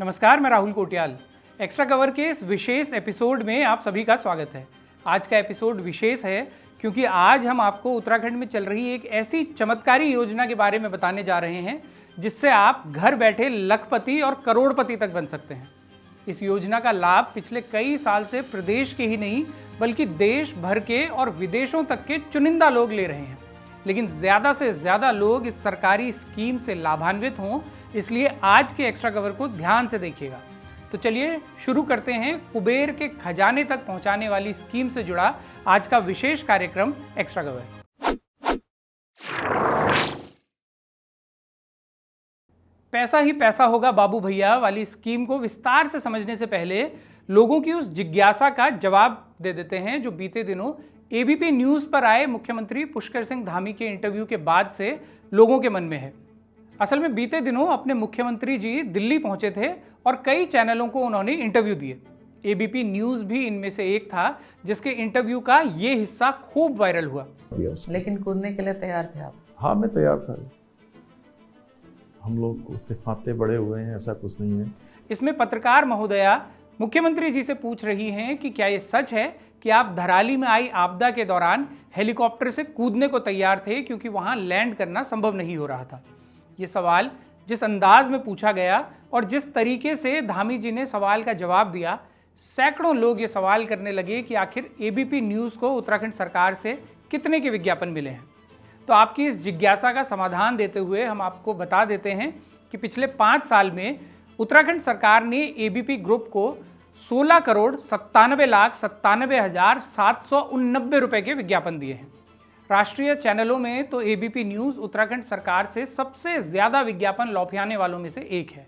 नमस्कार, मैं Rahul Kotiyal. Extra cover के इस विशेष एपिसोड में आप सभी का स्वागत है। आज का एपिसोड विशेष है क्योंकि आज हम आपको उत्तराखंड में चल रही एक ऐसी चमत्कारी योजना के बारे में बताने जा रहे हैं जिससे आप घर बैठे लखपति और करोड़पति तक बन सकते हैं। इस योजना का लाभ पिछले कई साल से प्रदेश के ही नहीं बल्कि देश भर के और विदेशों तक के चुनिंदा लोग ले रहे हैं, लेकिन ज़्यादा से ज़्यादा लोग इस सरकारी स्कीम से लाभान्वित हों, इसलिए आज के एक्स्ट्रा कवर को ध्यान से देखिएगा। तो चलिए शुरू करते हैं कुबेर के खजाने तक पहुंचाने वाली स्कीम से जुड़ा आज का विशेष कार्यक्रम एक्स्ट्रा कवर। पैसा ही पैसा होगा बाबू भैया वाली स्कीम को विस्तार से समझने से पहले लोगों की उस जिज्ञासा का जवाब दे देते हैं जो बीते दिनों एबीपी न्यूज़ पर आए मुख्यमंत्री पुष्कर सिंह धामी के इंटरव्यू के बाद से लोगों के मन में है। असल में बीते दिनों अपने मुख्यमंत्री जी दिल्ली पहुंचे थे और कई चैनलों को उन्होंने इंटरव्यू दिए। एबीपी न्यूज़ भी इनमें से एक था जिसके इंटरव्यू का ये हिस्सा खूब वायरल हुआ। लेकिन कूदने के लिए तैयार थे आप? हाँ, मैं तैयार था। हम लोग कूदते फाते बड़े हुए हैं, ऐसा कुछ नहीं है। इसमें पत्रकार महोदया मुख्यमंत्री जी से पूछ रही हैं कि क्या ये सच है कि आप धराली में आई आपदा के दौरान हेलीकॉप्टर से कूदने को तैयार थे क्योंकि वहां लैंड करना संभव नहीं हो रहा था। ये सवाल जिस अंदाज में पूछा गया और जिस तरीके से धामी जी ने सवाल का जवाब दिया, सैकड़ों लोग ये सवाल करने लगे कि आखिर एबीपी न्यूज़ को उत्तराखंड सरकार से कितने के विज्ञापन मिले हैं। तो आपकी इस जिज्ञासा का समाधान देते हुए हम आपको बता देते हैं कि पिछले 5 साल में उत्तराखंड सरकार ने एबीपी ग्रुप को 16,97,97,789 रुपए के विज्ञापन दिए हैं। राष्ट्रीय चैनलों में तो एबीपी न्यूज़ उत्तराखंड सरकार से सबसे ज़्यादा विज्ञापन लौटियाने वालों में से एक है।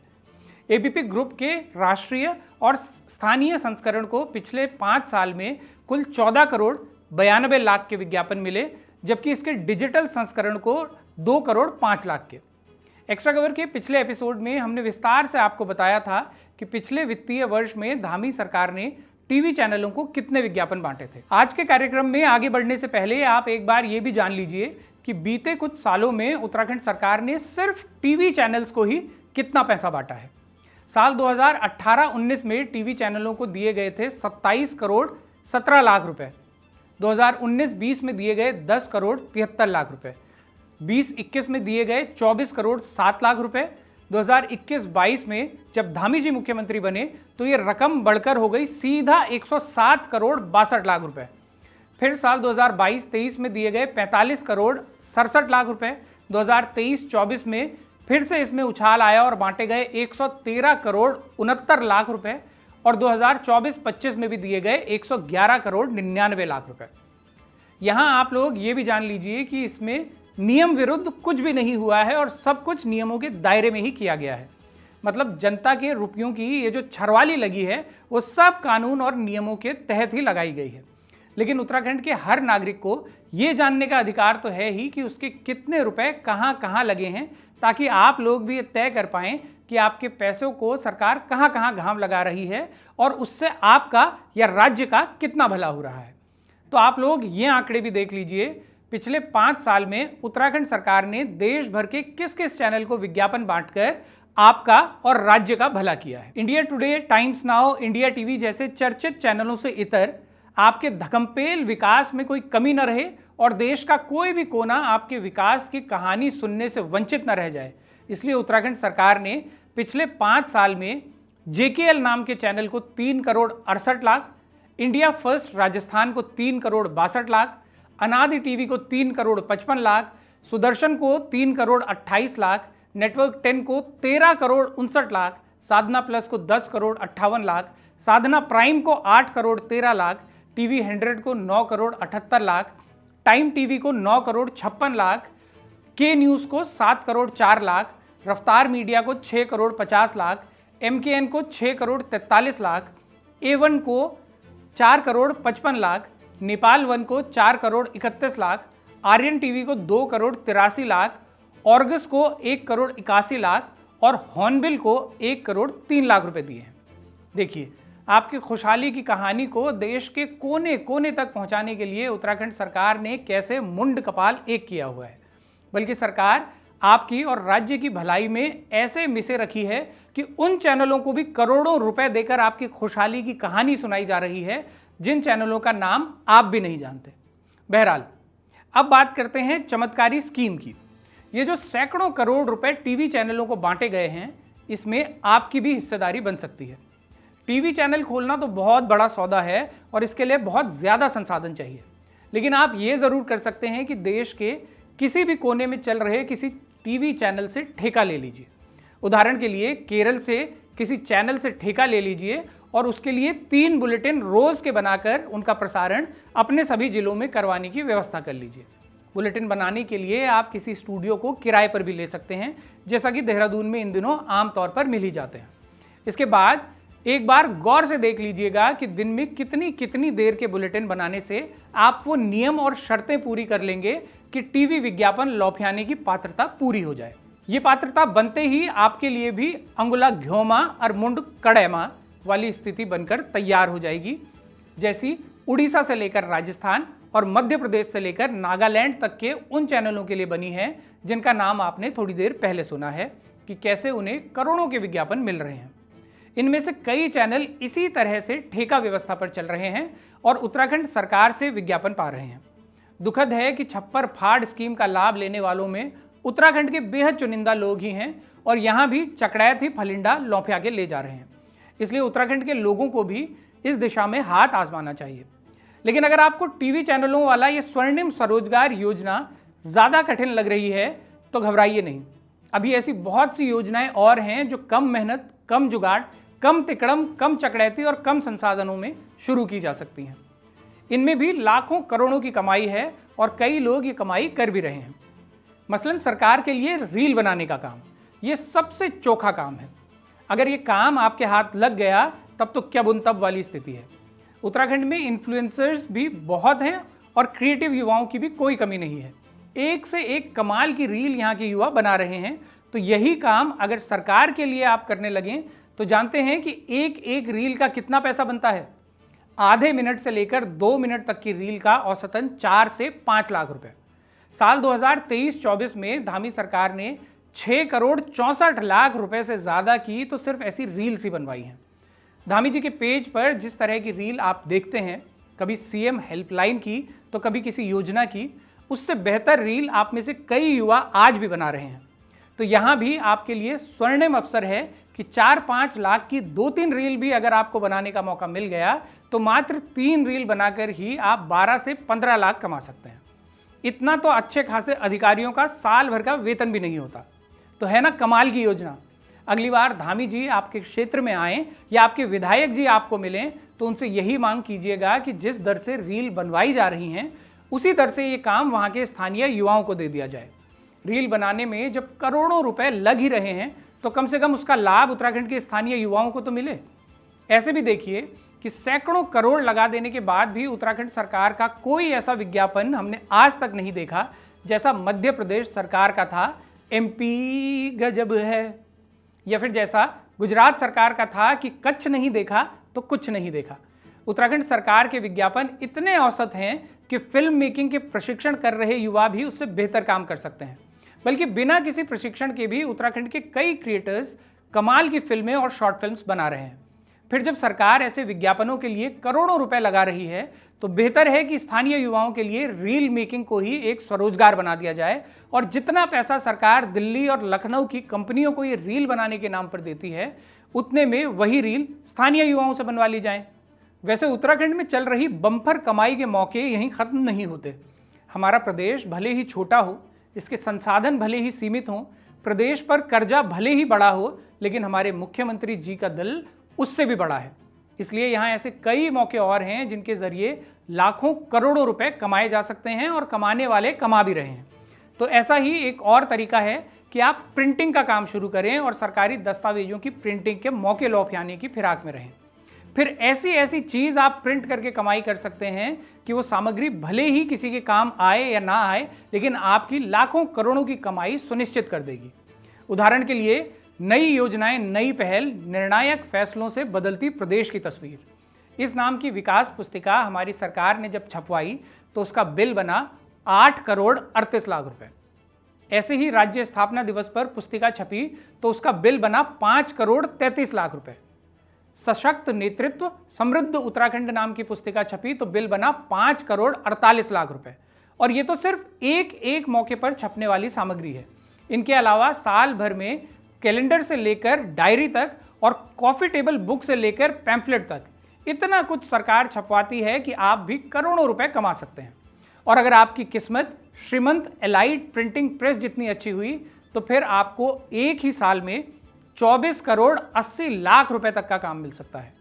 एबीपी ग्रुप के राष्ट्रीय और स्थानीय संस्करण को पिछले 5 साल में कुल 14,92,00,000 के विज्ञापन मिले, जबकि इसके डिजिटल संस्करण को 2,05,00,000 के। एक्स्ट्रा कवर के पिछले एपिसोड में हमने विस्तार से आपको बताया था कि पिछले वित्तीय वर्ष में धामी सरकार ने टीवी चैनलों को कितने विज्ञापन बांटे थे। आज के कार्यक्रम में आगे बढ़ने से पहले आप एक बार ये भी जान लीजिए कि बीते कुछ सालों में उत्तराखंड सरकार ने सिर्फ टीवी चैनल्स को ही कितना पैसा बांटा है। साल 2018-19 में टीवी चैनलों को दिए गए थे 27,17,00,000 रुपए। 2019-20 में दिए गए 10,73,00,000 रुपए। 20-21 में दिए गए 24,07,00,000 रुपए। 2021-22 में जब धामी जी मुख्यमंत्री बने तो ये रकम बढ़कर हो गई सीधा 107,62,00,000 रुपए। फिर साल 2022-23 में दिए गए 45,67,00,000 रुपए। 2023-24 में फिर से इसमें उछाल आया और बांटे गए 113,69,00,000 रुपए और 2024-25 में भी दिए गए 111,99,00,000 रुपए। यहाँ आप लोग ये भी जान लीजिए कि इसमें नियम विरुद्ध कुछ भी नहीं हुआ है और सब कुछ नियमों के दायरे में ही किया गया है। मतलब जनता के रुपयों की ये जो छरवाली लगी है वो सब कानून और नियमों के तहत ही लगाई गई है। लेकिन उत्तराखंड के हर नागरिक को ये जानने का अधिकार तो है ही कि उसके कितने रुपए कहाँ कहाँ लगे हैं, ताकि आप लोग भी ये तय कर पाएँ कि आपके पैसों को सरकार कहाँ कहाँ घाम लगा रही है और उससे आपका या राज्य का कितना भला हो रहा है। तो आप लोग ये आंकड़े भी देख लीजिए, पिछले 5 साल में उत्तराखंड सरकार ने देश भर के किस किस चैनल को विज्ञापन बांटकर आपका और राज्य का भला किया है। India today, times now, India TV जैसे चर्चित चैनलों से इतर आपके धकमपेल विकास में कोई कमी न रहे और देश का कोई भी कोना आपके विकास की कहानी सुनने से वंचित न रह जाए, इसलिए उत्तराखंड सरकार ने पिछले 5 साल में जेकेएल नाम के चैनल को 3,68,00,000, इंडिया फर्स्ट राजस्थान को 3,62,00,000, अनादि टीवी को 3,55,00,000, सुदर्शन को 3,28,00,000, नेटवर्क 10 को 13,59,00,000, साधना प्लस को 10,58,00,000, साधना प्राइम को 8,13,00,000, टीवी 100 को 9,78,00,000, टाइम टीवी को 9,56,00,000, के न्यूज़ को 7,04,00,000, रफ्तार मीडिया को 6,50,00,000, MKN को 6,43,00,000, A1 को 4,55,00,000, नेपाल वन को 4,31,00,000, आर्यन टीवी को 2,83,00,000, ऑर्गस को 1,81,00,000 और हॉर्नबिल को 1,03,00,000 रुपए दिए हैं। देखिए, आपकी खुशहाली की कहानी को देश के कोने कोने तक पहुंचाने के लिए उत्तराखंड सरकार ने कैसे मुंड कपाल एक किया हुआ है। बल्कि सरकार आपकी और राज्य की भलाई में ऐसे मिसे रखी है कि उन चैनलों को भी करोड़ों रुपए देकर आपकी खुशहाली की कहानी सुनाई जा रही है, जिन चैनलों का नाम आप भी नहीं जानते। बहरहाल, अब बात करते हैं चमत्कारी स्कीम की। ये जो सैकड़ों करोड़ रुपए टीवी चैनलों को बांटे गए हैं, इसमें आपकी भी हिस्सेदारी बन सकती है। टीवी चैनल खोलना तो बहुत बड़ा सौदा है और इसके लिए बहुत ज़्यादा संसाधन चाहिए, लेकिन आप ये ज़रूर कर सकते हैं कि देश के किसी भी कोने में चल रहे किसी टीवी चैनल से ठेका ले लीजिए। उदाहरण के लिए केरल से किसी चैनल से ठेका ले लीजिए और उसके लिए 3 बुलेटिन रोज़ के बनाकर उनका प्रसारण अपने सभी जिलों में करवाने की व्यवस्था कर लीजिए। बुलेटिन बनाने के लिए आप किसी स्टूडियो को किराए पर भी ले सकते हैं, जैसा कि देहरादून में इन दिनों आमतौर पर मिल ही जाते हैं। इसके बाद एक बार गौर से देख लीजिएगा कि दिन में कितनी कितनी देर के बुलेटिन बनाने से आप वो नियम और शर्तें पूरी कर लेंगे कि टीवी विज्ञापन लौफियाने की पात्रता पूरी हो जाए। ये पात्रता बनते ही आपके लिए भी अंगुला घ्योमा और मुंड कड़ैमा वाली स्थिति बनकर तैयार हो जाएगी, जैसी उड़ीसा से लेकर राजस्थान और मध्य प्रदेश से लेकर नागालैंड तक के उन चैनलों के लिए बनी है जिनका नाम आपने थोड़ी देर पहले सुना है कि कैसे उन्हें करोड़ों के विज्ञापन मिल रहे हैं। इनमें से कई चैनल इसी तरह से ठेका व्यवस्था पर चल रहे हैं और उत्तराखंड सरकार से विज्ञापन पा रहे हैं। दुखद है कि छप्पर फाड़ स्कीम का लाभ लेने वालों में उत्तराखंड के बेहद चुनिंदा लोग ही हैं और यहाँ भी चकड़ैत ही फलिंडा लौफिया के ले जा रहे हैं। इसलिए उत्तराखंड के लोगों को भी इस दिशा में हाथ आजमाना चाहिए। लेकिन अगर आपको टीवी चैनलों वाला ये स्वर्णिम स्वरोजगार योजना ज़्यादा कठिन लग रही है तो घबराइए नहीं। अभी ऐसी बहुत सी योजनाएं और हैं जो कम मेहनत, कम जुगाड़, कम तिकड़म, कम चकड़ैती और कम संसाधनों में शुरू की जा सकती हैं। इनमें भी लाखों करोड़ों की कमाई है और कई लोग ये कमाई कर भी रहे हैं। मसलन सरकार के लिए रील बनाने का काम, ये सबसे चोखा काम है। अगर ये काम आपके हाथ लग गया तब तो क्या बुन तब वाली स्थिति है। उत्तराखंड में इन्फ्लुएंसर्स भी बहुत हैं और क्रिएटिव युवाओं की भी कोई कमी नहीं है। एक से एक कमाल की रील यहाँ के युवा बना रहे हैं। तो यही काम अगर सरकार के लिए आप करने लगें तो जानते हैं कि एक एक रील का कितना पैसा बनता है। आधे मिनट से लेकर 2 मिनट तक की रील का औसतन 4 से 5 लाख रुपए। साल 2023-24 में धामी सरकार ने 6 करोड़ 64 लाख रुपए से ज़्यादा की तो सिर्फ ऐसी रील्स ही बनवाई हैं। धामी जी के पेज पर जिस तरह की रील आप देखते हैं, कभी सीएम हेल्पलाइन की तो कभी किसी योजना की, उससे बेहतर रील आप में से कई युवा आज भी बना रहे हैं। तो यहाँ भी आपके लिए स्वर्णिम अवसर है कि 4-5 लाख की 2-3 रील भी अगर आपको बनाने का मौका मिल गया तो मात्र 3 रील बनाकर ही आप 12 से 15 लाख कमा सकते हैं। इतना तो अच्छे खासे अधिकारियों का साल भर का वेतन भी नहीं होता। तो है ना कमाल की योजना। अगली बार धामी जी आपके क्षेत्र में आएँ या आपके विधायक जी आपको मिलें तो उनसे यही मांग कीजिएगा कि जिस दर से रील बनवाई जा रही हैं उसी दर से ये काम वहाँ के स्थानीय युवाओं को दे दिया जाए। रील बनाने में जब करोड़ों रुपए लग ही रहे हैं तो कम से कम उसका लाभ उत्तराखंड के स्थानीय युवाओं को तो मिले। ऐसे भी देखिए कि सैकड़ों करोड़ लगा देने के बाद भी उत्तराखंड सरकार का कोई ऐसा विज्ञापन हमने आज तक नहीं देखा जैसा मध्य प्रदेश सरकार का था, एमपी गजब है, या फिर जैसा गुजरात सरकार का था कि कच्छ नहीं देखा तो कुछ नहीं देखा। उत्तराखंड सरकार के विज्ञापन इतने औसत हैं कि फिल्म मेकिंग के प्रशिक्षण कर रहे युवा भी उससे बेहतर काम कर सकते हैं। बल्कि बिना किसी प्रशिक्षण के भी उत्तराखंड के कई क्रिएटर्स कमाल की फिल्में और शॉर्ट फिल्म्स बना रहे हैं। फिर जब सरकार ऐसे विज्ञापनों के लिए करोड़ों रुपए लगा रही है तो बेहतर है कि स्थानीय युवाओं के लिए रील मेकिंग को ही एक स्वरोजगार बना दिया जाए और जितना पैसा सरकार दिल्ली और लखनऊ की कंपनियों को ये रील बनाने के नाम पर देती है उतने में वही रील स्थानीय युवाओं से बनवा ली जाए। वैसे उत्तराखंड में चल रही बम्पर कमाई के मौके यहीं ख़त्म नहीं होते। हमारा प्रदेश भले ही छोटा हो, इसके संसाधन भले ही सीमित हों, प्रदेश पर कर्जा भले ही बड़ा हो, लेकिन हमारे मुख्यमंत्री जी का दिल उससे भी बड़ा है। इसलिए यहाँ ऐसे कई मौके और हैं जिनके ज़रिए लाखों करोड़ों रुपए कमाए जा सकते हैं और कमाने वाले कमा भी रहे हैं। तो ऐसा ही एक और तरीका है कि आप प्रिंटिंग का काम शुरू करें और सरकारी दस्तावेजों की प्रिंटिंग के मौके लौफियाने की फिराक में रहें। फिर ऐसी ऐसी चीज़ आप प्रिंट करके कमाई कर सकते हैं कि वो सामग्री भले ही किसी के काम आए या ना आए, लेकिन आपकी लाखों करोड़ों की कमाई सुनिश्चित कर देगी। उदाहरण के लिए नई योजनाएं, नई पहल, निर्णायक फैसलों से बदलती प्रदेश की तस्वीर। इस नाम की विकास पुस्तिका हमारी सरकार ने जब छपवाई तो उसका बिल बना 8 करोड़ 38 लाख रुपए। ऐसे ही राज्य स्थापना दिवस पर पुस्तिका छपी तो उसका बिल बना 5 करोड़ 33 लाख रुपए। सशक्त नेतृत्व समृद्ध उत्तराखंड नाम की पुस्तिका छपी तो बिल बना 5 करोड़ 48 लाख रुपए। और ये तो सिर्फ एक एक मौके पर छपने वाली सामग्री है। इनके अलावा साल भर में कैलेंडर से लेकर डायरी तक और कॉफी टेबल बुक से लेकर पैम्फलेट तक इतना कुछ सरकार छपवाती है कि आप भी करोड़ों रुपए कमा सकते हैं। और अगर आपकी किस्मत श्रीमंत एलाइट प्रिंटिंग प्रेस जितनी अच्छी हुई तो फिर आपको एक ही साल में 24 करोड़ 80 लाख रुपए तक का काम मिल सकता है।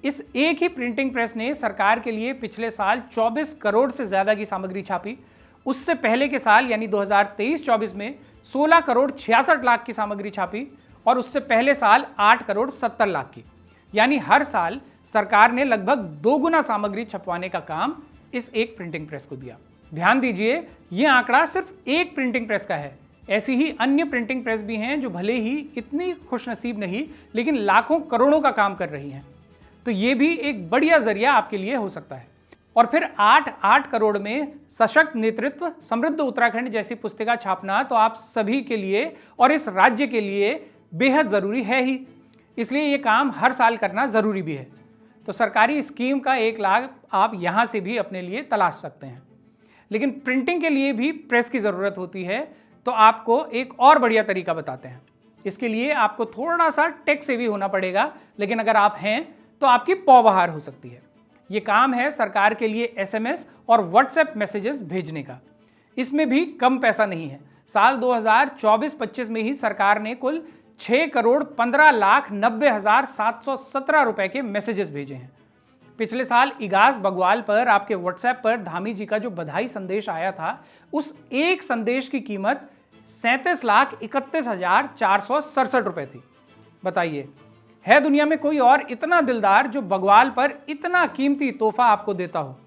इस एक ही प्रिंटिंग प्रेस ने सरकार के लिए पिछले साल 24 करोड़ से ज्यादा की सामग्री छापी। उससे पहले के साल यानी 2023-24 में 16 करोड़ 66 लाख की सामग्री छापी और उससे पहले साल 8 करोड़ 70 लाख की। यानी हर साल सरकार ने लगभग 2 गुना सामग्री छपवाने का काम इस एक प्रिंटिंग प्रेस को दिया। ध्यान दीजिए, यह आंकड़ा सिर्फ एक प्रिंटिंग प्रेस का है। ऐसी ही अन्य प्रिंटिंग प्रेस भी हैं जो भले ही इतनी खुशनसीब नहीं लेकिन लाखों करोड़ों का काम कर रही हैं। तो ये भी एक बढ़िया जरिया आपके लिए हो सकता है। और फिर 8 करोड़ में सशक्त नेतृत्व समृद्ध उत्तराखंड जैसी पुस्तिका छापना तो आप सभी के लिए और इस राज्य के लिए बेहद ज़रूरी है ही। इसलिए ये काम हर साल करना ज़रूरी भी है। तो सरकारी स्कीम का एक लाभ आप यहाँ से भी अपने लिए तलाश सकते हैं। लेकिन प्रिंटिंग के लिए भी प्रेस की ज़रूरत होती है, तो आपको एक और बढ़िया तरीका बताते हैं। इसके लिए आपको थोड़ा सा टेक सेवी होना पड़ेगा, लेकिन अगर आप हैं तो आपकी पौ बहार हो सकती है। ये काम है सरकार के लिए SMS और WhatsApp मैसेजेस भेजने का। इसमें भी कम पैसा नहीं है। साल 2024-25 में ही सरकार ने कुल 6 करोड़ 15 लाख 90,717 रुपए के मैसेजेस भेजे हैं। पिछले साल इगास बगवाल पर आपके WhatsApp पर धामी जी का जो बधाई संदेश आया था, उस एक संदेश की कीमत 37,31,467 रुपए थी। बताइए, है दुनिया में कोई और इतना दिलदार जो बगवाल पर इतना कीमती तोहफा आपको देता हो?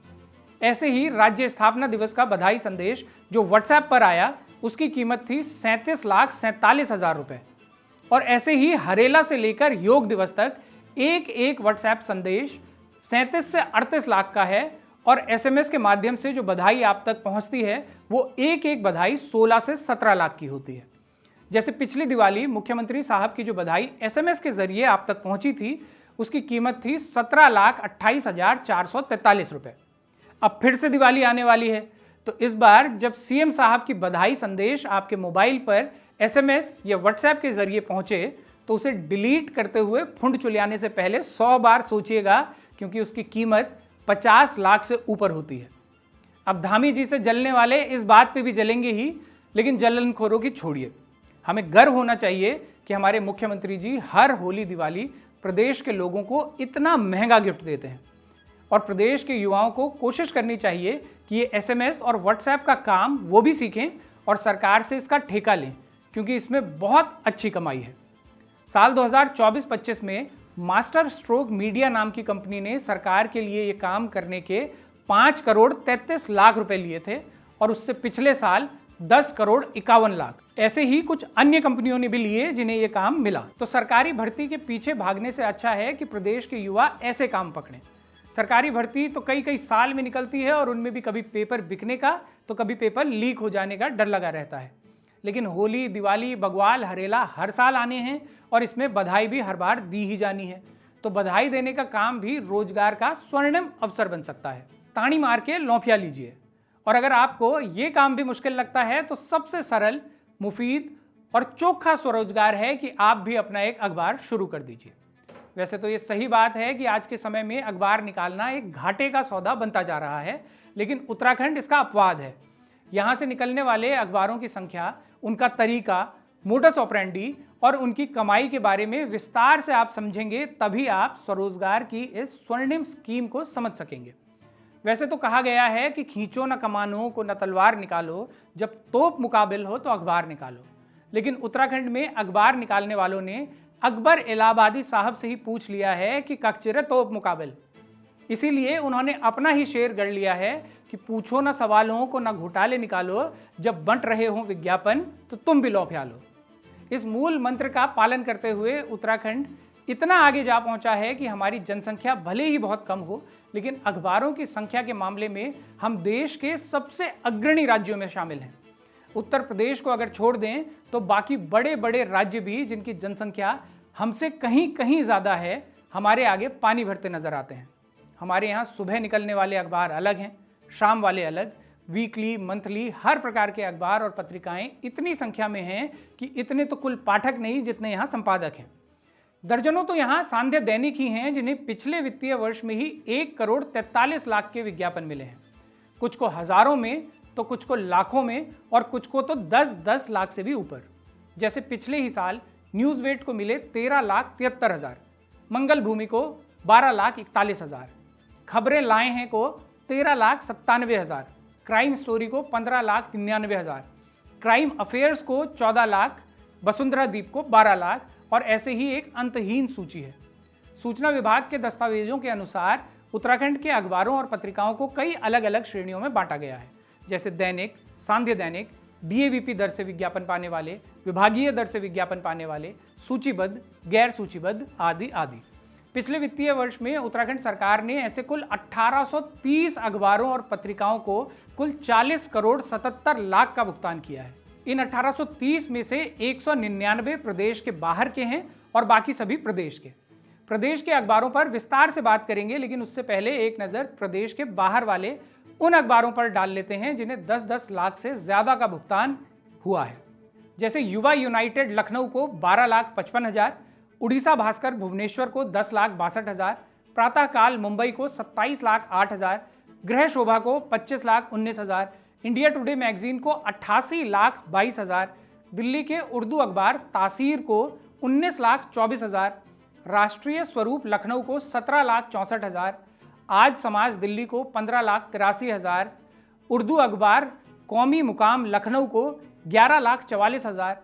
ऐसे ही राज्य स्थापना दिवस का बधाई संदेश जो WhatsApp पर आया, उसकी कीमत थी 37,47,000 रुपए। और ऐसे ही हरेला से लेकर योग दिवस तक एक एक WhatsApp संदेश 37 से 38 लाख का है। और SMS के माध्यम से जो बधाई आप तक पहुंचती है वो एक एक बधाई 16 से 17 लाख की होती है। जैसे पिछली दिवाली मुख्यमंत्री साहब की जो बधाई SMS के जरिए आप तक पहुंची थी, उसकी कीमत थी 17,28,443 रुपए। अब फिर से दिवाली आने वाली है, तो इस बार जब CM साहब की बधाई संदेश आपके मोबाइल पर SMS या WhatsApp के जरिए पहुंचे तो उसे डिलीट करते हुए फुंड चुलियाने से पहले 100 बार सोचिएगा, क्योंकि उसकी कीमत 50 लाख से ऊपर होती है। अब धामी जी से जलने वाले इस बात पे भी जलेंगे ही, लेकिन जलनखोरों की छोड़िए। हमें गर्व होना चाहिए कि हमारे मुख्यमंत्री जी हर होली दिवाली प्रदेश के लोगों को इतना महंगा गिफ्ट देते हैं। और प्रदेश के युवाओं को कोशिश करनी चाहिए कि ये SMS और WhatsApp का काम वो भी सीखें और सरकार से इसका ठेका लें, क्योंकि इसमें बहुत अच्छी कमाई है। साल 2024-25 में मास्टर स्ट्रोक मीडिया नाम की कंपनी ने सरकार के लिए ये काम करने के 5 करोड़ 33 लाख रुपए लिए थे और उससे पिछले साल 10 करोड़ 51 लाख। ऐसे ही कुछ अन्य कंपनियों ने भी लिए जिन्हें ये काम मिला। तो सरकारी भर्ती के पीछे भागने से अच्छा है कि प्रदेश के युवा ऐसे काम पकड़ें। सरकारी भर्ती तो कई साल में निकलती है और उनमें भी कभी पेपर बिकने का तो कभी पेपर लीक हो जाने का डर लगा रहता है। लेकिन होली, दिवाली, बगवाल, हरेला हर साल आने हैं और इसमें बधाई भी हर बार दी ही जानी है। तो बधाई देने का काम भी रोजगार का स्वर्णिम अवसर बन सकता है। ताड़ी मार के लौंफिया लीजिए। और अगर आपको ये काम भी मुश्किल लगता है तो सबसे सरल, मुफीद और चोखा स्वरोजगार है कि आप भी अपना एक अखबार शुरू कर दीजिए। वैसे तो ये सही बात है कि आज के समय में अखबार निकालना एक घाटे का सौदा बनता जा रहा है, लेकिन उत्तराखंड इसका अपवाद है। यहाँ से निकलने वाले अखबारों की संख्या, उनका तरीका, मोडस ऑपरेंडी और उनकी कमाई के बारे में विस्तार से आप समझेंगे, तभी आप स्वरोजगार की इस स्वर्णिम स्कीम को समझ सकेंगे। वैसे तो कहा गया है कि खींचो न कमानों को न तलवार निकालो, जब तोप मुकाबिल हो तो अखबार निकालो। लेकिन उत्तराखंड में अखबार निकालने वालों ने अकबर इलाहाबादी साहब से ही पूछ लिया है कि कक्चिरे तोप मुकाबिल। इसीलिए उन्होंने अपना ही शेर गढ़ लिया है कि पूछो न सवालों को न घोटाले निकालो, जब बंट रहे हो विज्ञापन तो तुम भी लौफिया लो। इस मूल मंत्र का पालन करते हुए उत्तराखंड इतना आगे जा पहुंचा है कि हमारी जनसंख्या भले ही बहुत कम हो, लेकिन अखबारों की संख्या के मामले में हम देश के सबसे अग्रणी राज्यों में शामिल हैं। उत्तर प्रदेश को अगर छोड़ दें तो बाकी बड़े बड़े राज्य भी जिनकी जनसंख्या हमसे कहीं कहीं ज़्यादा है, हमारे आगे पानी भरते नजर आते हैं। हमारे यहाँ सुबह निकलने वाले अखबार अलग हैं, शाम वाले अलग, वीकली, मंथली, हर प्रकार के अखबार और पत्रिकाएं इतनी संख्या में हैं कि इतने तो कुल पाठक नहीं जितने यहाँ संपादक हैं। दर्जनों तो यहाँ सांध्य दैनिक ही हैं जिन्हें पिछले वित्तीय वर्ष में ही 1,43,00,000 के विज्ञापन मिले हैं। कुछ को हजारों में तो कुछ को लाखों में और कुछ को तो 10-10 लाख से भी ऊपर। जैसे पिछले ही साल न्यूज़वेट को मिले 13,73,000, मंगल भूमि को 12,41,000, खबरें लाए हैं को 13,97,000, क्राइम स्टोरी को 15,99,000, क्राइम अफेयर्स को 14 लाख, वसुंधरा दीप को 12 लाख और ऐसे ही एक अंतहीन सूची है। सूचना विभाग के दस्तावेजों के अनुसार उत्तराखंड के अखबारों और पत्रिकाओं को कई अलग अलग श्रेणियों में बांटा गया है, जैसे दैनिक, सांध्य दैनिक, डीएवीपी दर से विज्ञापन पाने वाले, विभागीय दर से विज्ञापन पाने वाले, सूचीबद्ध, गैर सूचीबद्ध आदि आदि। पिछले वित्तीय वर्ष में उत्तराखंड सरकार ने ऐसे कुल 1830 अखबारों और पत्रिकाओं को कुल 40,77,00,000 का भुगतान किया है। इन 1830 में से 199 प्रदेश के बाहर के हैं और बाकी सभी प्रदेश के। प्रदेश के अखबारों पर विस्तार से बात करेंगे, लेकिन उससे पहले एक नज़र प्रदेश के बाहर वाले उन अखबारों पर डाल लेते हैं जिन्हें 10-10 लाख से ज़्यादा का भुगतान हुआ है। जैसे युवा यूनाइटेड लखनऊ को 12,55,000, उड़ीसा भास्कर भुवनेश्वर को 10,62,000, प्रातःकाल मुंबई को 27,08,000, गृह शोभा को 25,19,000, इंडिया टुडे मैगजीन को 88,22,000, दिल्ली के उर्दू अखबार तासीर को 19,24,000, राष्ट्रीय स्वरूप लखनऊ को 17,64,000, आज समाज दिल्ली को 15,83,000, उर्दू अखबार कौमी मुकाम लखनऊ को 11,44,000,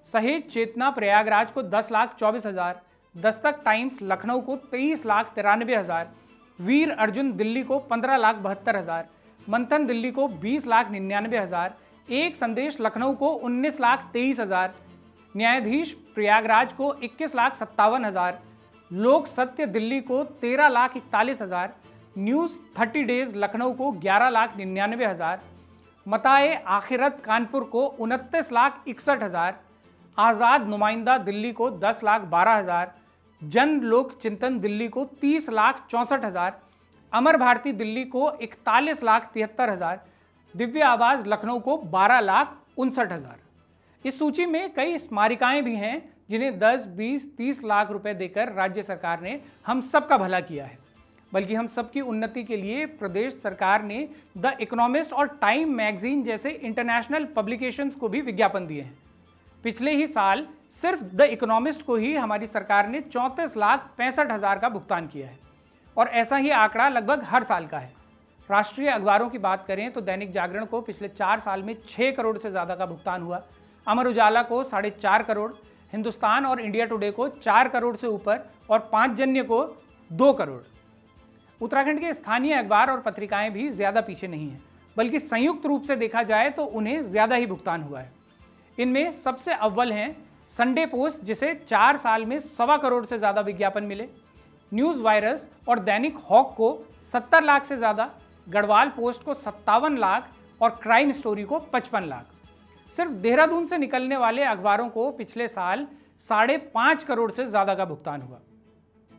सहेज चेतना प्रयागराज को 10,24,000, दस्तक टाइम्स लखनऊ को 23,93,000, वीर अर्जुन दिल्ली को 15,72,000, मंथन दिल्ली को 20,99,000, एक संदेश लखनऊ को 19,23,000, न्यायाधीश प्रयागराज को 21,57,000, लोक सत्य दिल्ली को 13,41,000, न्यूज़ 30 डेज लखनऊ को 11,99,000, मताए आखिरत कानपुर को 29,61,000, आज़ाद नुमाइंदा दिल्ली को 10,12,000, जन लोक चिंतन दिल्ली को 30,64,000, अमर भारती दिल्ली को 41,73,000, दिव्य आवाज़ लखनऊ को 12,59,000। इस सूची में कई स्मारिकाएं भी हैं जिन्हें 10, 20, 30 लाख रुपए देकर राज्य सरकार ने हम सब का भला किया है। बल्कि हम सबकी उन्नति के लिए प्रदेश सरकार ने द इकोनॉमिस्ट और टाइम मैगजीन जैसे इंटरनेशनल पब्लिकेशंस को भी विज्ञापन दिए हैं। पिछले ही साल सिर्फ द इकोनॉमिस्ट को ही हमारी सरकार ने 34,65,000 का भुगतान किया है और ऐसा ही आंकड़ा लगभग हर साल का है। राष्ट्रीय अखबारों की बात करें तो दैनिक जागरण को पिछले 4 साल में 6 करोड़ से ज़्यादा का भुगतान हुआ, अमर उजाला को 4.5 करोड़, हिंदुस्तान और इंडिया टुडे को 4 करोड़ से ऊपर और पांचजन्य को 2 करोड़। उत्तराखंड के स्थानीय अखबार और पत्रिकाएं भी ज़्यादा पीछे नहीं हैं, बल्कि संयुक्त रूप से देखा जाए तो उन्हें ज़्यादा ही भुगतान हुआ है। इनमें सबसे अव्वल हैं संडे पोस्ट, जिसे 4 साल में 1.25 करोड़ से ज़्यादा विज्ञापन मिले, न्यूज़ वायरस और दैनिक हॉक को 70 लाख से ज़्यादा, गढ़वाल पोस्ट को 57 लाख और क्राइम स्टोरी को 55 लाख। सिर्फ देहरादून से निकलने वाले अखबारों को पिछले साल 5.5 करोड़ से ज़्यादा का भुगतान हुआ।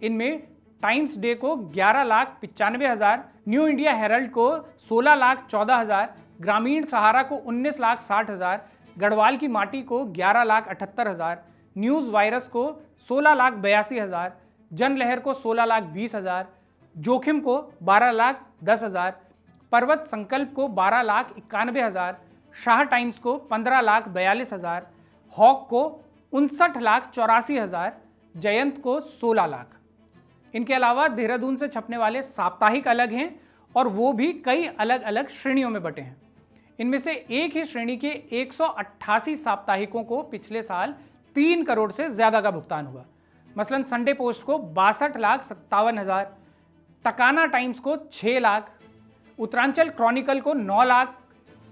इनमें टाइम्स डे को 11,95,000, न्यू इंडिया हेरल्ड को 16,14,000, ग्रामीण सहारा को 19,60,000, गढ़वाल की माटी को 11,78,000, न्यूज़ वायरस को 16,82,000, जनलहर को 16,20,000, जोखिम को 12,10,000, पर्वत संकल्प को 12,91,000, शाह टाइम्स को 15,42,000, हॉक को 59,84,000, जयंत को 16 लाख। इनके अलावा देहरादून से छपने वाले साप्ताहिक अलग हैं और वो भी कई अलग अलग श्रेणियों में बटे हैं। इनमें से एक ही श्रेणी के 188 साप्ताहिकों को पिछले साल 3 करोड़ से ज़्यादा का भुगतान हुआ। मसलन संडे पोस्ट को 62,57,000, तकाना टाइम्स को 6 लाख, उत्तरांचल क्रॉनिकल को 9 लाख,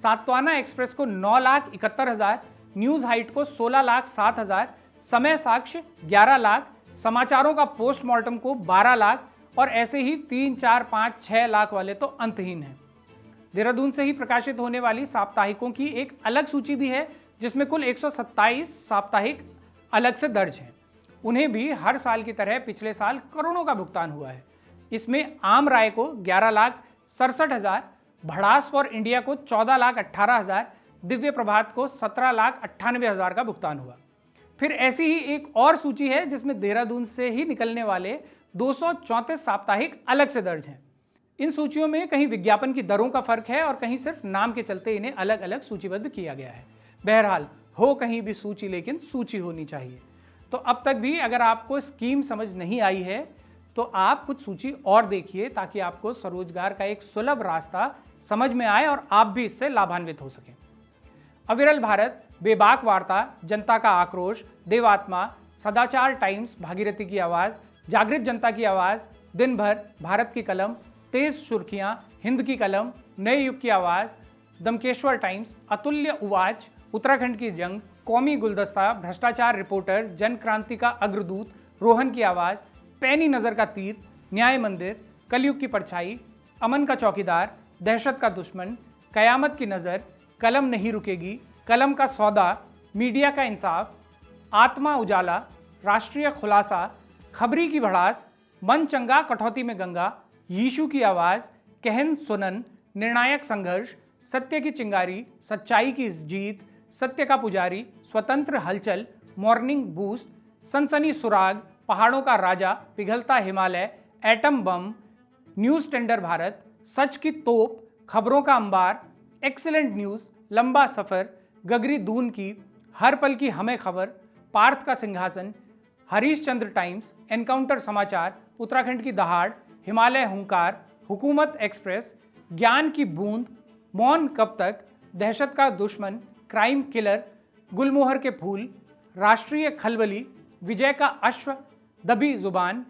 सातवाना एक्सप्रेस को 9,71,000, न्यूज़ हाइट को 16,07,000, समय साक्ष्य 11 लाख, समाचारों का पोस्टमार्टम को 12 लाख और ऐसे ही 3, 4, 5, 6 लाख वाले तो अंतहीन हैं। देहरादून से ही प्रकाशित होने वाली साप्ताहिकों की एक अलग सूची भी है, जिसमें कुल 127 साप्ताहिक अलग से दर्ज हैं। उन्हें भी हर साल की तरह पिछले साल करोड़ों का भुगतान हुआ है। इसमें आम राय को 11,67,000, भड़ास फॉर इंडिया को 14,18,000, दिव्य प्रभात को 17,98,000 का भुगतान हुआ। फिर ऐसी ही एक और सूची है जिसमें देहरादून से ही निकलने वाले 234 साप्ताहिक अलग से दर्ज हैं। इन सूचियों में कहीं विज्ञापन की दरों का फर्क है और कहीं सिर्फ नाम के चलते इन्हें अलग अलग सूचीबद्ध किया गया है। बहरहाल हो कहीं भी सूची, लेकिन सूची होनी चाहिए। तो अब तक भी अगर आपको स्कीम समझ नहीं आई है तो आप कुछ सूची और देखिए, ताकि आपको स्वरोजगार का एक सुलभ रास्ता समझ में आए और आप भी इससे लाभान्वित हो सकें। अविरल भारत, बेबाक वार्ता, जनता का आक्रोश, देवात्मा, सदाचार टाइम्स, भागीरथी की आवाज़, जागृत जनता की आवाज़, दिन भर, भारत की कलम, तेज सुर्खियां, हिंद की कलम, नए युग की आवाज़, दमकेश्वर टाइम्स, अतुल्य उवाच, उत्तराखंड की जंग, कौमी गुलदस्ता, भ्रष्टाचार रिपोर्टर, जन क्रांति का अग्रदूत, रोहन की आवाज़, पैनी नज़र का तीर, न्याय मंदिर, कलयुग की परछाई, अमन का चौकीदार, दहशत का दुश्मन, कयामत की नज़र, कलम नहीं रुकेगी, कलम का सौदा, मीडिया का इंसाफ, आत्मा उजाला, राष्ट्रीय खुलासा, खबरी की भड़ास, मन चंगा कटौती में गंगा, यीशु की आवाज़, कहन सुनन, निर्णायक संघर्ष, सत्य की चिंगारी, सच्चाई की जीत, सत्य का पुजारी, स्वतंत्र हलचल, मॉर्निंग बूस्ट, सनसनी सुराग, पहाड़ों का राजा, पिघलता Himalaya, atom bomb, news tender Bharat, सच की तोप, खबरों का अंबार, एक्सीलेंट न्यूज़, लंबा सफ़र, गगरी दून की, हर पल की हमें खबर, पार्थ का सिंहासन, हरीश चंद्र टाइम्स, एनकाउंटर समाचार, उत्तराखंड की दहाड़, हिमालय हुंकार, हुकूमत एक्सप्रेस, ज्ञान की बूंद, मौन कब तक, दहशत का दुश्मन, क्राइम किलर, गुलमोहर के फूल, राष्ट्रीय खलबली, विजय का अश्व, दबी जुबान,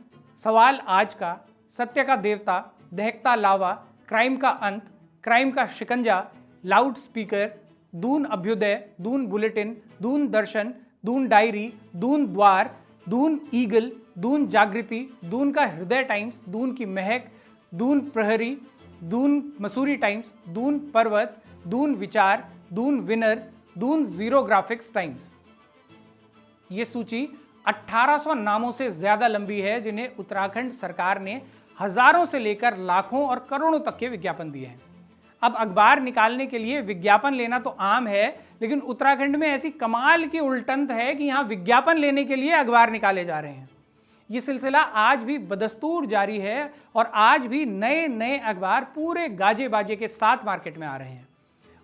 सवाल आज का, सत्य का देवता, दहकता लावा, क्राइम का अंत, क्राइम का शिकंजा, लाउड स्पीकर, दून अभ्युदय, दून बुलेटिन, दून दर्शन, दून डायरी, दून द्वार, दून ईगल, दून जागृति, दून का हृदय टाइम्स, दून की महक, दून प्रहरी, दून मसूरी टाइम्स, दून पर्वत, दून विचार, Doon winner, Doon zero graphics times. ये सूची 1800 नामों से ज़्यादा लंबी है, जिन्हें उत्तराखंड सरकार ने हज़ारों से लेकर लाखों और करोड़ों तक के विज्ञापन दिए हैं। अब अखबार निकालने के लिए विज्ञापन लेना तो आम है, लेकिन उत्तराखंड में ऐसी कमाल की उल्टंत है कि यहाँ विज्ञापन लेने के लिए अखबार निकाले जा रहे हैं। ये सिलसिला आज भी बदस्तूर जारी है और आज भी नए नए अखबार पूरे गाजे बाजे के साथ मार्केट में आ रहे हैं।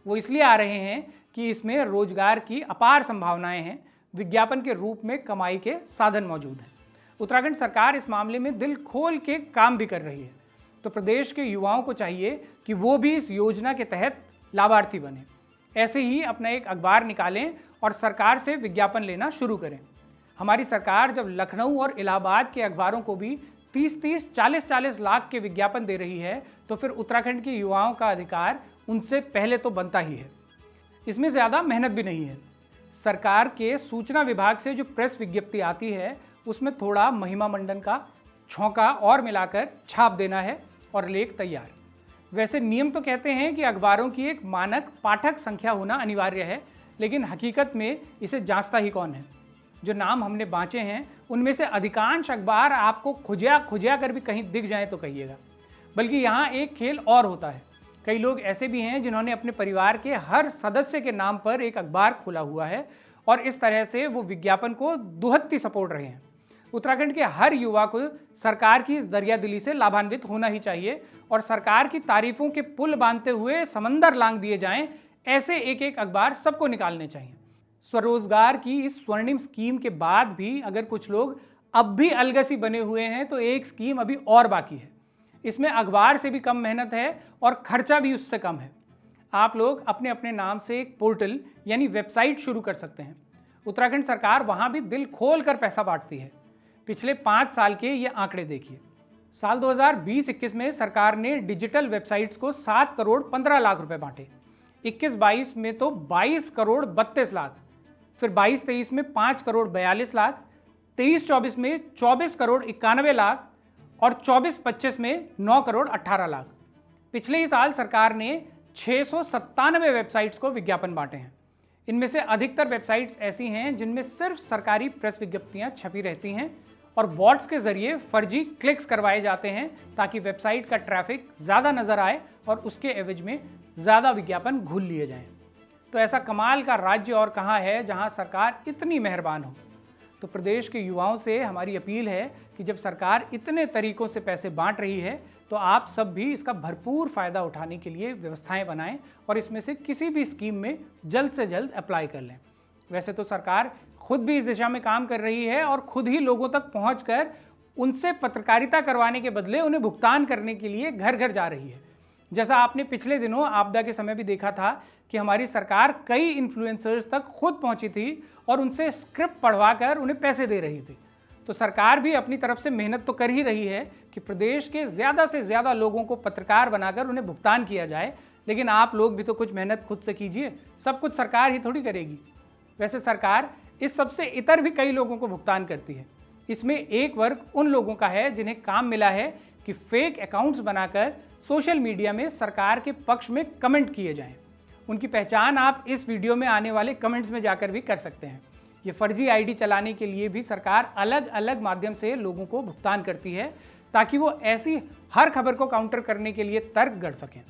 वो इसलिए आ रहे हैं कि इसमें रोजगार की अपार संभावनाएं हैं, विज्ञापन के रूप में कमाई के साधन मौजूद हैं। उत्तराखंड सरकार इस मामले में दिल खोल के काम भी कर रही है, तो प्रदेश के युवाओं को चाहिए कि वो भी इस योजना के तहत लाभार्थी बने। ऐसे ही अपना एक अखबार निकालें और सरकार से विज्ञापन लेना शुरू करें। हमारी सरकार जब लखनऊ और इलाहाबाद के अखबारों को भी 30-30, 40-40 लाख के विज्ञापन दे रही है, तो फिर उत्तराखंड के युवाओं का अधिकार उनसे पहले तो बनता ही है। इसमें ज़्यादा मेहनत भी नहीं है। सरकार के सूचना विभाग से जो प्रेस विज्ञप्ति आती है, उसमें थोड़ा महिमा मंडन का छौंका और मिलाकर छाप देना है और लेख तैयार। वैसे नियम तो कहते हैं कि अखबारों की एक मानक पाठक संख्या होना अनिवार्य है, लेकिन हकीकत में इसे जांचता ही कौन है। जो नाम हमने बाँचे हैं, उनमें से अधिकांश अखबार आपको खुजिया कर भी कहीं दिख जाए तो कहिएगा। बल्कि यहाँ एक खेल और होता है। कई लोग ऐसे भी हैं जिन्होंने अपने परिवार के हर सदस्य के नाम पर एक अखबार खोला हुआ है और इस तरह से वो विज्ञापन को दुहत्ती सपोर्ट रहे हैं। उत्तराखंड के हर युवा को सरकार की इस दरियादिली से लाभान्वित होना ही चाहिए और सरकार की तारीफों के पुल बांधते हुए समंदर लांघ दिए जाएं, ऐसे एक एक अखबार सबको निकालने चाहिए। स्वरोजगार की इस स्वर्णिम स्कीम के बाद भी अगर कुछ लोग अब भी अलगसी बने हुए हैं, तो एक स्कीम अभी और बाकी है। इसमें अखबार से भी कम मेहनत है और खर्चा भी उससे कम है। आप लोग अपने अपने नाम से एक पोर्टल यानी वेबसाइट शुरू कर सकते हैं। उत्तराखंड सरकार वहाँ भी दिल खोल कर पैसा बांटती है। पिछले 5 साल के ये आंकड़े देखिए। साल 2020-21 में सरकार ने डिजिटल वेबसाइट्स को 7 करोड़ 15 लाख रुपए बांटे। 21-22 में तो 22 करोड़ 32 लाख, फिर 22-23 में 5 करोड़ 42 लाख, 23-24 में 24 करोड़ 91 लाख और 24-25 में 9 करोड़ 18 लाख। पिछले ही साल सरकार ने 697 वेबसाइट्स को विज्ञापन बांटे हैं। इनमें से अधिकतर वेबसाइट्स ऐसी हैं जिनमें सिर्फ सरकारी प्रेस विज्ञप्तियां छपी रहती हैं और बॉट्स के जरिए फर्जी क्लिक्स करवाए जाते हैं ताकि वेबसाइट का ट्रैफिक ज़्यादा नजर आए और उसके एवज में ज़्यादा विज्ञापन घूल लिए जाएं। तो ऐसा कमाल का राज्य और कहाँ है जहाँ सरकार इतनी मेहरबान हो। तो प्रदेश के युवाओं से हमारी अपील है कि जब सरकार इतने तरीकों से पैसे बांट रही है तो आप सब भी इसका भरपूर फ़ायदा उठाने के लिए व्यवस्थाएं बनाएं और इसमें से किसी भी स्कीम में जल्द से जल्द अप्लाई कर लें। वैसे तो सरकार खुद भी इस दिशा में काम कर रही है और खुद ही लोगों तक पहुंचकर उनसे पत्रकारिता करवाने के बदले उन्हें भुगतान करने के लिए घर घर जा रही है। जैसा आपने पिछले दिनों आपदा के समय भी देखा था कि हमारी सरकार कई इन्फ्लुएंसर्स तक खुद पहुंची थी और उनसे स्क्रिप्ट पढ़वाकर उन्हें पैसे दे रही थी। तो सरकार भी अपनी तरफ से मेहनत तो कर ही रही है कि प्रदेश के ज़्यादा से ज़्यादा लोगों को पत्रकार बनाकर उन्हें भुगतान किया जाए, लेकिन आप लोग भी तो कुछ मेहनत खुद से कीजिए। सब कुछ सरकार ही थोड़ी करेगी। वैसे सरकार इस सबसे इतर भी कई लोगों को भुगतान करती है। इसमें एक वर्ग उन लोगों का है जिन्हें काम मिला है कि फेक अकाउंट्स बनाकर सोशल मीडिया में सरकार के पक्ष में कमेंट किए जाएं। उनकी पहचान आप इस वीडियो में आने वाले कमेंट्स में जाकर भी कर सकते हैं। ये फर्जी आईडी चलाने के लिए भी सरकार अलग अलग माध्यम से लोगों को भुगतान करती है ताकि वो ऐसी हर खबर को काउंटर करने के लिए तर्क गढ़ सकें।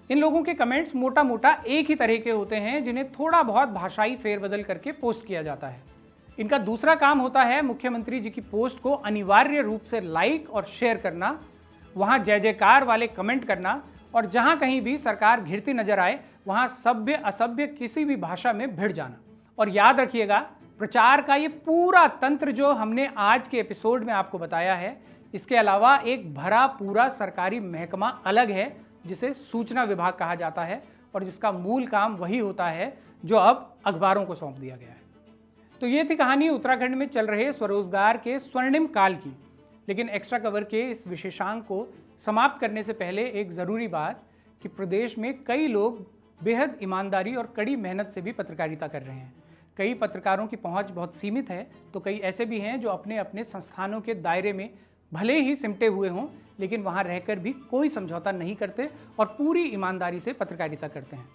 इन लोगों के कमेंट्स मोटा मोटा एक ही तरह के होते हैं जिन्हें थोड़ा बहुत भाषाई फेरबदल करके पोस्ट किया जाता है। इनका दूसरा काम होता है मुख्यमंत्री जी की पोस्ट को अनिवार्य रूप से लाइक और शेयर करना, वहाँ जय जयकार वाले कमेंट करना और जहाँ कहीं भी सरकार घिरती नजर आए वहाँ सभ्य असभ्य किसी भी भाषा में भिड़ जाना। और याद रखिएगा, प्रचार का ये पूरा तंत्र जो हमने आज के एपिसोड में आपको बताया है, इसके अलावा एक भरा पूरा सरकारी महकमा अलग है जिसे सूचना विभाग कहा जाता है और जिसका मूल काम वही होता है जो अब अखबारों को सौंप दिया गया है। तो ये थी कहानी उत्तराखंड में चल रहे स्वरोजगार के स्वर्णिम काल की। लेकिन एक्स्ट्रा कवर के इस विशेषांक को समाप्त करने से पहले एक ज़रूरी बात कि प्रदेश में कई लोग बेहद ईमानदारी और कड़ी मेहनत से भी पत्रकारिता कर रहे हैं। कई पत्रकारों की पहुंच बहुत सीमित है तो कई ऐसे भी हैं जो अपने अपने संस्थानों के दायरे में भले ही सिमटे हुए हों लेकिन वहां रहकर भी कोई समझौता नहीं करते और पूरी ईमानदारी से पत्रकारिता करते हैं।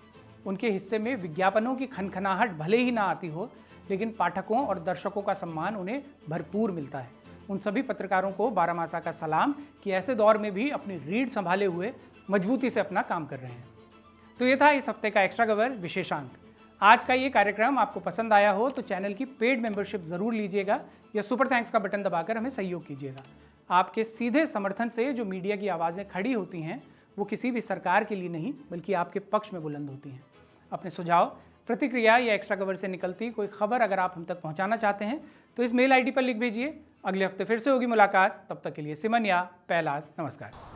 उनके हिस्से में विज्ञापनों की खनखनाहट भले ही ना आती हो लेकिन पाठकों और दर्शकों का सम्मान उन्हें भरपूर मिलता है। उन सभी पत्रकारों को बारामासा का सलाम कि ऐसे दौर में भी अपनी रीढ़ संभाले हुए मजबूती से अपना काम कर रहे हैं। तो ये था इस हफ्ते का एक्स्ट्रा कवर विशेषांक। आज का ये कार्यक्रम आपको पसंद आया हो तो चैनल की पेड मेंबरशिप ज़रूर लीजिएगा या सुपर थैंक्स का बटन दबाकर हमें सहयोग कीजिएगा। आपके सीधे समर्थन से जो मीडिया की आवाज़ें खड़ी होती हैं वो किसी भी सरकार के लिए नहीं बल्कि आपके पक्ष में बुलंद होती हैं। अपने सुझाव, प्रतिक्रिया या एक्स्ट्रा कवर से निकलती कोई खबर अगर आप हम तक पहुंचाना चाहते हैं तो इस मेल आईडी पर लिख भेजिए। अगले हफ्ते फिर से होगी मुलाकात। तब तक के लिए सिमन या पहलाद, नमस्कार।